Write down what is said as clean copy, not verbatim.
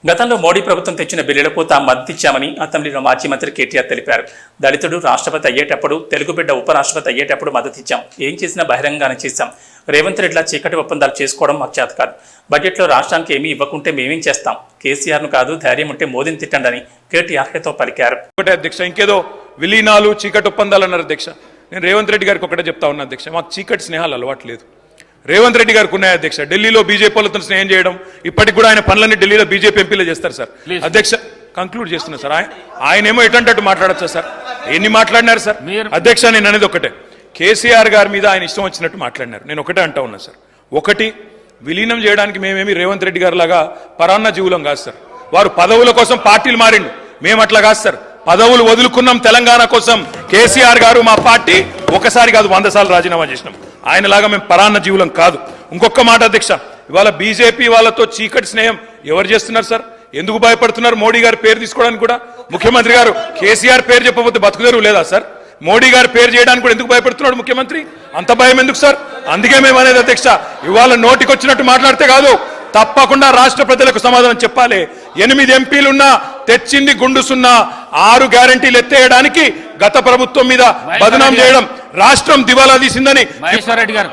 గతంలో మోడీ ప్రభుత్వం తెచ్చిన బిల్లులకు తాము మద్దతిచ్చామని అసెంబ్లీలో మాజీ మంత్రి కేటీఆర్ తెలిపారు. దళితుడు రాష్ట్రపతి అయ్యేటప్పుడు, తెలుగు బిడ్డ ఉపరాష్ట్రపతి అయ్యేటప్పుడు మద్దతిచ్చాం. ఏం చేసినా బహిరంగానే చేశాం. రేవంత్ రెడ్డిలా చీకటి ఒప్పందాలు చేసుకోవడం మాకు చేత కాదు. బడ్జెట్లో రాష్ట్రానికి ఏమీ ఇవ్వకుంటే మేమేం చేస్తాం? కేసీఆర్ను కాదు, ధైర్యం ఉంటే మోదీని తిట్టండి కేటీఆర్ హితో పలికారు. అధ్యక్ష, ఇంకేదో విలీనాలు చీకటి ఒప్పందాలు అన్నారు అధ్యక్ష. నేను రేవంత్ రెడ్డి గారికి ఒకటే చెప్తా ఉన్నా అధ్యక్ష, మాకు చీకటి స్నేహాలు అలవాట్లేదు. రేవంత్ రెడ్డి గారికి ఉన్నాయి అధ్యక్ష. ఢిల్లీలో బీజేపీ వాళ్ళతో స్నేహం చేయడం, ఇప్పటికి కూడా ఆయన పనులన్నీ ఢిల్లీలో బీజేపీ ఎంపీలే చేస్తారు సార్. అధ్యక్ష, కంక్లూడ్ చేస్తున్నా సార్. ఆయనేమో ఎటంటట్టు మాట్లాడచ్చా సార్? ఎన్ని మాట్లాడినారు సార్? అధ్యక్ష, నేను అనేది ఒకటే, కేసీఆర్ గారి మీద ఆయన ఇష్టం వచ్చినట్టు మాట్లాడినారు. నేను ఒకటే అంటా ఉన్నా సార్. ఒకటి, విలీనం చేయడానికి మేమేమి రేవంత్ రెడ్డి గారి లాగా పరాన్న జీవులం కాదు సార్. వారు పదవుల కోసం పార్టీలు మారిండు, మేము అట్లా కాదు సార్. పదవులు వదులుకున్నాం తెలంగాణ కోసం. కేసీఆర్ గారు మా పార్టీ ఒకసారి కాదు 100 సార్లు రాజీనామా చేసినాం. ఆయనలాగా మేము పరాన్న జీవులం కాదు. ఇంకొక మాట అధ్యక్ష, ఇవాళ బీజేపీ వాళ్ళతో చీకటి స్నేహం ఎవరు చేస్తున్నారు సార్? ఎందుకు భయపడుతున్నారు? మోడీ గారి పేరు తీసుకోవడానికి కూడా ముఖ్యమంత్రి గారు కేసీఆర్ పేరు చెప్పబోతే బతుకుదేరు లేదా సార్? మోడీ గారి పేరు చేయడానికి కూడా ఎందుకు భయపడుతున్నాడు ముఖ్యమంత్రి? అంత భయం ఎందుకు సార్? అందుకే మేము అనేది అధ్యక్ష, ఇవాళ నోటికొచ్చినట్టు మాట్లాడితే కాదు, తప్పకుండా రాష్ట్ర ప్రజలకు సమాధానం చెప్పాలి. 8 ఎంపీలున్నా తెచ్చింది గుండుసున్నా 6 గ్యారంటీలు ఎత్తేయడానికి గత ప్రభుత్వం మీద బదనాం చేయడం, రాష్ట్రం దివాలా తీసిందని మహేశ్వర్ రెడ్డి గారు